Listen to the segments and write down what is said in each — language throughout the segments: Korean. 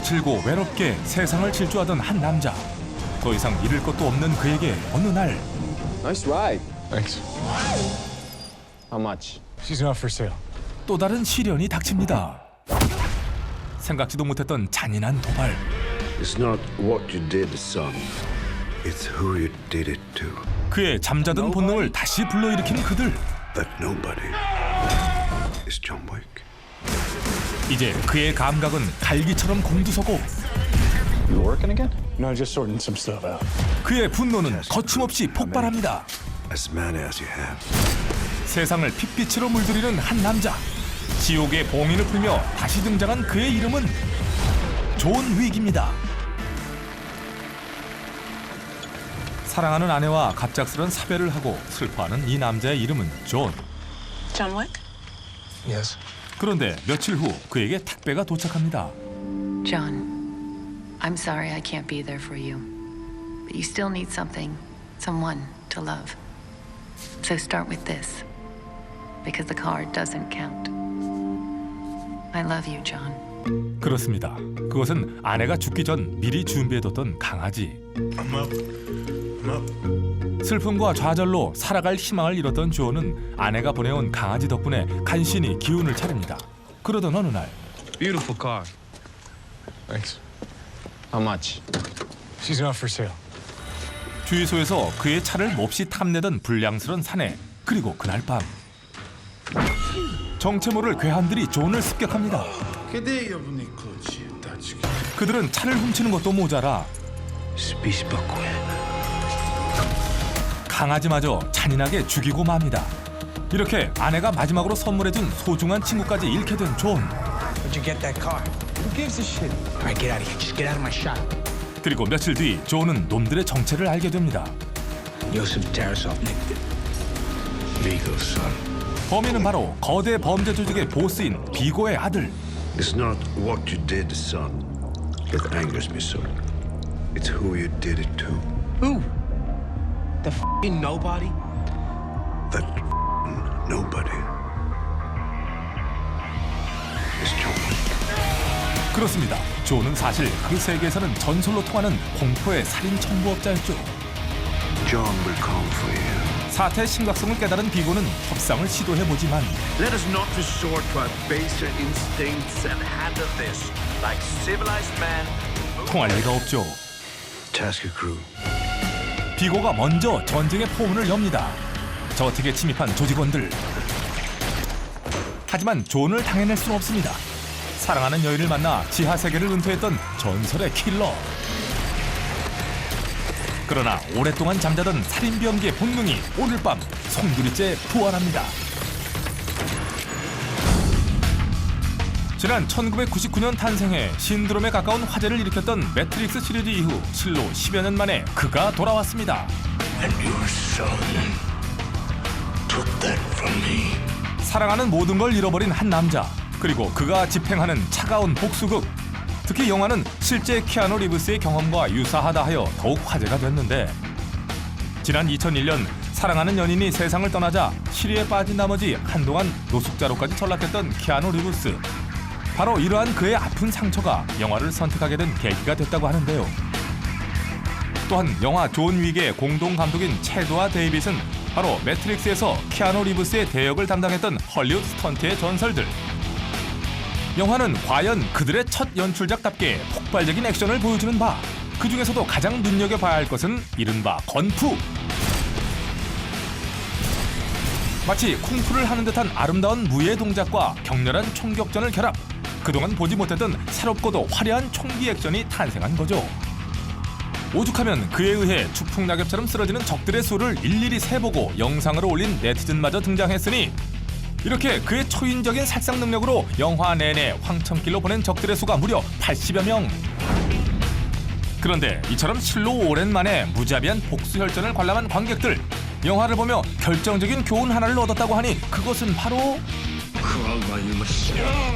거칠고 외롭게 세상을 질주하던 한 남자. 더 이상 잃을 것도 없는 그에게 어느 날 Nice ride. Thanks. How much? She's not for sale. 또 다른 시련이 닥칩니다. 생각지도 못했던 잔인한 도발. It's not what you did, son. It's who you did it to. 그의 잠자던 본능을 다시 불러일으킨 그들. That nobody is John Wick. 이제 그의 감각은 갈기처럼 곤두서고 You working again? No, just sorting some stuff out. 그의 분노는 거침없이 폭발합니다. As many as you have. 세상을 핏빛으로 물들이는 한 남자. 지옥의 봉인을 풀며 다시 등장한 그의 이름은 존 윅입니다. 사랑하는 아내와 갑작스런 사별을 하고 슬퍼하는 이 남자의 이름은 존. John Wick? Yes. 그런데 며칠 후 그에게 택배가 도착합니다. John, I'm sorry I can't be there for you. But you still need something, someone to love. So start with this. Because the card doesn't count. I love you, John. 그렇습니다. 그것은 아내가 죽기 전 미리 준비해뒀던 강아지. 슬픔과 좌절로 살아갈 희망을 잃었던 존은 아내가 보내온 강아지 덕분에 간신히 기운을 차립니다. 그러던 어느 날 Beautiful car. Thanks. How much? She's not for sale. 주유소에서 그의 차를 몹시 탐내던 불량스런 사내. 그리고 그날 밤 정체 모를 괴한들이 존을 습격합니다. 그들은 차를 훔치는 것도 모자라 강아지마저 잔인하게 죽이고 맙니다. 이렇게 아내가 마지막으로 선물해준 소중한 친구까지 잃게 된 존. Where'd you get that car? Who gives a shit? All right, get out of here. Just get out of my shop. 그리고 며칠 뒤 존은 놈들의 정체를 알게 됩니다. Yosef Tarasov, Nick. Legal, son. 범인은 바로 거대 범죄 조직의 보스인 비고의 아들. It's not what you did, son, that angers me so. It's who you did it to. Who? The f***ing nobody? That nobody is John Wick. 그렇습니다. 존은 사실 그 세계에서는 전설로 통하는 공포의 살인 청부업자였죠. John will come for you. 사태의 심각성을 깨달은 비고는 협상을 시도해보지만 Let us not resort to our baser instincts and handle this like civilized men. 통할 리가 없죠. Task crew. 비고가 먼저 전쟁의 포문을 엽니다. 저택에 침입한 조직원들. 하지만 존을 당해낼 수는 없습니다. 사랑하는 여인을 만나 지하 세계를 은퇴했던 전설의 킬러. 그러나 오랫동안 잠자던 살인병기의 본능이 오늘 밤 송두리째 부활합니다. 지난 1999년 탄생해 신드롬에 가까운 화제를 일으켰던 매트릭스 시리즈 이후 실로 10여 년 만에 그가 돌아왔습니다. And your son took that from me. 사랑하는 모든 걸 잃어버린 한 남자, 그리고 그가 집행하는 차가운 복수극. 특히 영화는 실제 키아누 리브스의 경험과 유사하다 하여 더욱 화제가 됐는데, 지난 2001년 사랑하는 연인이 세상을 떠나자 시리에 빠진 나머지 한동안 노숙자로까지 전락했던 키아누 리브스. 바로 이러한 그의 아픈 상처가 영화를 선택하게 된 계기가 됐다고 하는데요. 또한 영화 존 윅의 공동 감독인 체드와 데이빗은 바로 매트릭스에서 키아누 리브스의 대역을 담당했던 헐리우드 스턴트의 전설들. 영화는 과연 그들의 첫 연출작답게 폭발적인 액션을 보여주는 바, 그 중에서도 가장 눈여겨봐야 할 것은 이른바 건프. 마치 쿵푸를 하는 듯한 아름다운 무예 동작과 격렬한 총격전을 결합. 그동안 보지 못했던 새롭고도 화려한 총기 액션이 탄생한 거죠. 오죽하면 그에 의해 추풍낙엽처럼 쓰러지는 적들의 수를 일일이 세보고 영상으로 올린 네티즌마저 등장했으니, 이렇게 그의 초인적인 살상 능력으로 영화 내내 황천길로 보낸 적들의 수가 무려 80여 명. 그런데 이처럼 실로 오랜 만에 무자비한 복수 혈전을 관람한 관객들, 영화를 보며 결정적인 교훈 하나를 얻었다고 하니 그것은 바로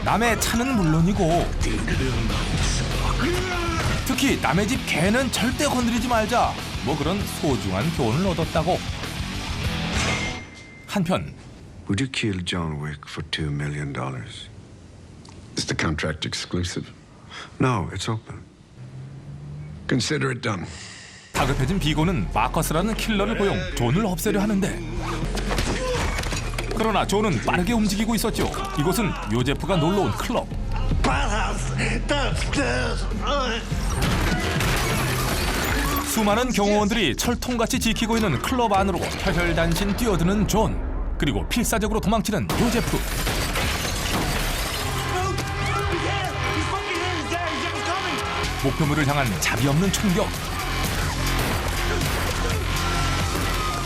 남의 차는 물론이고 특히 남의 집 개는 절대 건드리지 말자, 뭐 그런 소중한 교훈을 얻었다고. 한편 Would you kill John Wick for $2 million? Is the contract exclusive? No, it's open. Consider it done. 다급해진 비고는 마커스라는 킬러를 고용 존을 없애려 하는데 그러나 존은 빠르게 움직이고 있었죠. 이곳은 요제프가 놀러온 클럽. 수많은 경호원들이 철통같이 지키고 있는 클럽 안으로 혈혈단신 뛰어드는 존. 그리고 필사적으로 도망치는 요제프. 목표물을 향한 자비 없는 총격.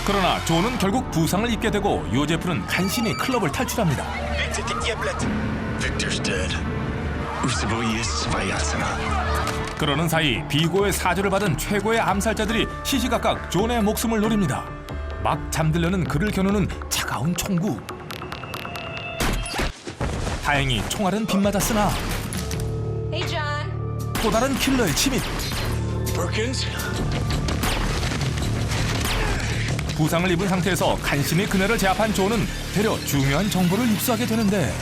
그러나 존은 결국 부상을 입게 되고 요제프는 간신히 클럽을 탈출합니다. Victor's dead. 그러는 사이 비고의 사주를 받은 최고의 암살자들이 시시각각 존의 목숨을 노립니다. 막 잠들려는 그를 겨누는 차가운 총구. 다행히 총알은 빗맞았으나 Hey, John. 또 다른 킬러의 침입. Perkins? 부상을 입은 상태에서 간신히 그녀를 제압한 존은 되려 중요한 정보를 입수하게 되는데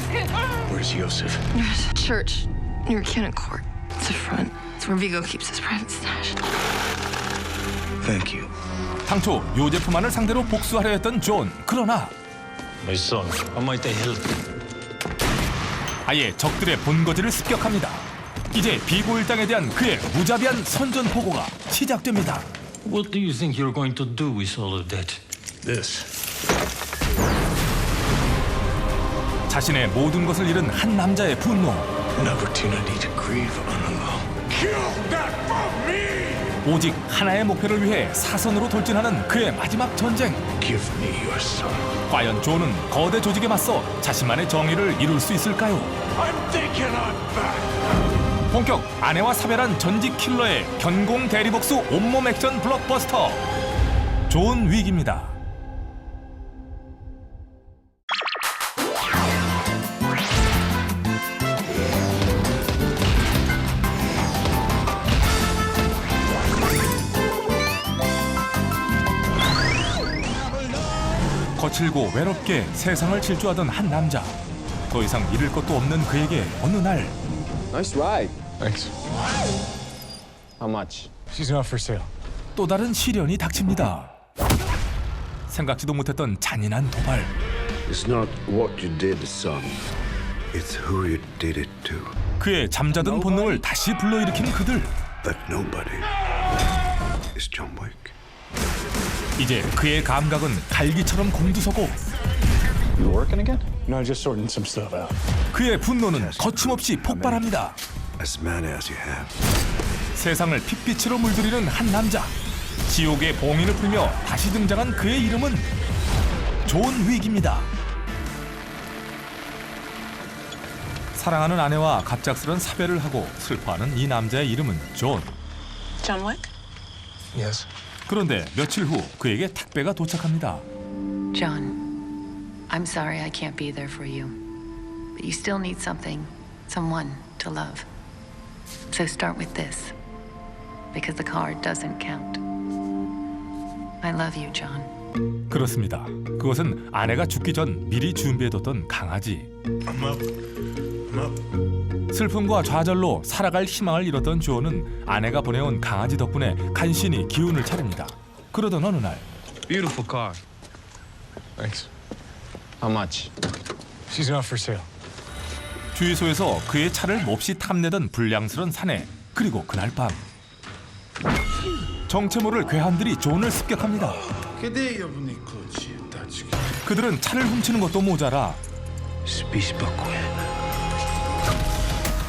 Where's Yosef? There's a church near Cannon Court. It's the front. It's where Vigo keeps his private stash. Thank you. 당초 요제프만을 상대로 복수하려 했던 존. 그러나 My son, how might I help? 아예 적들의 본거지를 습격합니다. 이제 비고 일당에 대한 그의 무자비한 선전포고가 시작됩니다. What do you think you're going to do with all of that? This. 자신의 모든 것을 잃은 한 남자의 분노. An opportunity to grieve unalone. 오직 하나의 목표를 위해 사선으로 돌진하는 그의 마지막 전쟁. Give me your son. 과연 존은 거대 조직에 맞서 자신만의 정의를 이룰 수 있을까요? I'm thinking I'm back. 본격 아내와 사별한 전직 킬러의 견공 대리복수 온몸 액션 블록버스터 존 윅입니다. 거칠고 외롭게 세상을 질주하던 한 남자. 더 이상 잃을 것도 없는 그에게 어느 날 Nice ride. Thanks. How much? She's not for sale. 또 다른 시련이 닥칩니다. 생각지도 못했던 잔인한 도발. It's not what you did, son. It's who you did it to. 그의 잠자던 본능을 다시 불러일으킨 그들. That nobody is John Wick. 이제 그의 감각은 갈기처럼 곤두서고 You working again? No, just sorting some stuff out. 그의 분노는 거침없이 폭발합니다. As many as you have. 세상을 핏빛으로 물들이는 한 남자. 지옥의 봉인을 풀며 다시 등장한 그의 이름은 존 윅입니다. 사랑하는 아내와 갑작스런 사별을 하고 슬퍼하는 이 남자의 이름은 존. John Wick? Yes. 그런데 며칠 후 그에게 택배가 도착합니다. John, I'm sorry I can't be there for you. But you still need something, someone to love. So start with this. Because the card doesn't count. I love you, John. 그렇습니다. 그것은 아내가 죽기 전 미리 준비해뒀던 강아지. 슬픔과 좌절로 살아갈 희망을 잃었던 주호는 아내가 보내온 강아지 덕분에 간신히 기운을 차립니다. 그러던 어느 날 Beautiful car. Thanks. How much? She's not for sale. 주유소에서 그의 차를 몹시 탐내던 불량스런 사내. 그리고 그날 밤 정체 모를 괴한들이 존을 습격합니다. 그들은 차를 훔치는 것도 모자라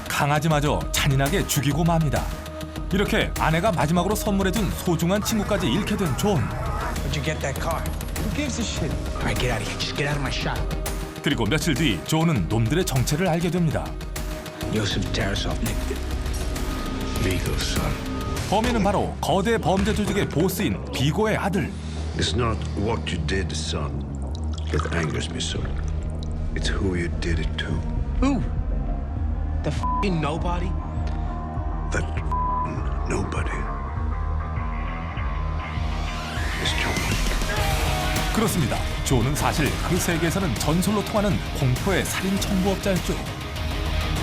강아지마저 잔인하게 죽이고 맙니다. 이렇게 아내가 마지막으로 선물해준 소중한 친구까지 잃게 된 존. Where'd you get that car? Who gives a shit? All right, get out of here. Just get out of my shop. 그리고 며칠 뒤 존은 놈들의 정체를 알게 됩니다. Yosef Tarasov, Nick. Vigo's son. 범인은 바로 거대 범죄 조직의 보스인 비고의 아들. It's not what you did, son, that angers me so. It's who you did it to. Who? The f***ing nobody? That nobody is John Wick. 그렇습니다. 존은 사실 그 세계에서는 전설로 통하는 공포의 살인 청부업자였죠.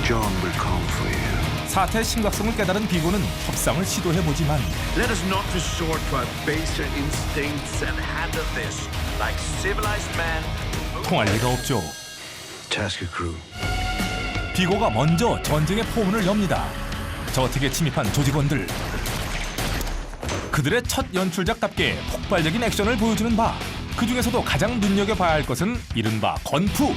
John will come for you. 사태의 심각성을 깨달은 비고는 협상을 시도해보지만 Let us not resort to our baser instincts and handle this like civilized men. 통할 리가 없죠. Tasker crew. 비고가 먼저 전쟁의 포문을 엽니다. 저택에 침입한 조직원들. 그들의 첫 연출작답게 폭발적인 액션을 보여주는 바. 그 중에서도 가장 눈여겨봐야 할 것은 이른바 건프.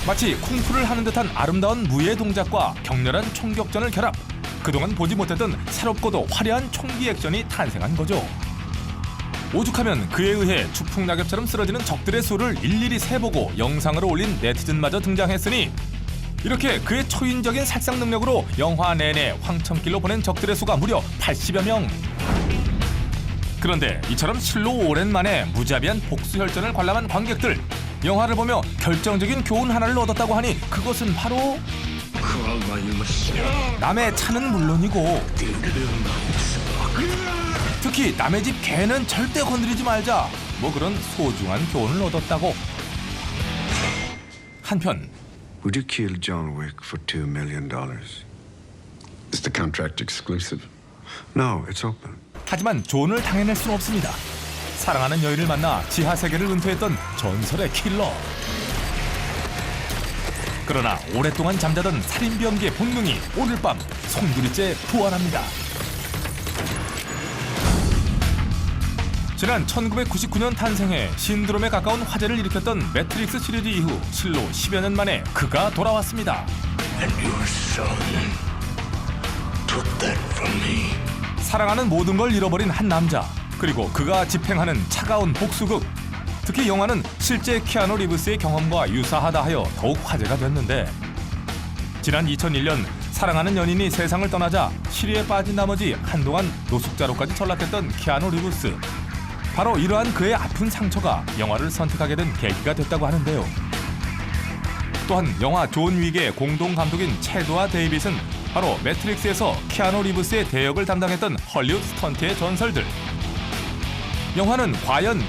마치 쿵푸를 하는 듯한 아름다운 무예 동작과 격렬한 총격전을 결합. 그동안 보지 못했던 새롭고도 화려한 총기 액션이 탄생한 거죠. 오죽하면 그에 의해 추풍낙엽처럼 쓰러지는 적들의 수를 일일이 세보고 영상으로 올린 네티즌마저 등장했으니 이렇게 그의 초인적인 살상 능력으로 영화 내내 황천길로 보낸 적들의 수가 무려 80여 명. 그런데 이처럼 실로 오랜만에 무자비한 복수혈전을 관람한 관객들. 영화를 보며 결정적인 교훈 하나를 얻었다고 하니 그것은 바로 남의 차는 물론이고 특히 남의 집 개는 절대 건드리지 말자. 뭐 그런 소중한 교훈을 얻었다고. 한편 Would you kill John Wick for $2 million? Is the contract exclusive? No, it's open. 하지만 존을 당해낼 수는 없습니다. 사랑하는 여인을 만나 지하 세계를 은퇴했던 전설의 킬러. 그러나 오랫동안 잠자던 살인비엄기의 본능이 오늘 밤 송두리째 부활합니다. 지난 1999년 탄생해 신드롬에 가까운 화제를 일으켰던 매트릭스 시리즈 이후 실로 10여 년 만에 그가 돌아왔습니다. 사랑하는 모든 걸 잃어버린 한 남자, 그리고 그가 집행하는 차가운 복수극. 특히 영화는 실제 키아누 리브스의 경험과 유사하다 하여 더욱 화제가 됐는데 지난 2001년 사랑하는 연인이 세상을 떠나자 시리에 빠진 나머지 한동안 노숙자로까지 전락했던 키아누 리브스. 바로 이러한 그의 아픈 상처가 영화를 선택하게 된 계기가 됐다고 하는데요. 또한 영화 존 윅의 공동 감독인 체드와 데이빗은 바로 매트릭스에서 키아누 리브스의 대역을 담당했던 헐리우드 스턴트의 전설들. 영화는 과연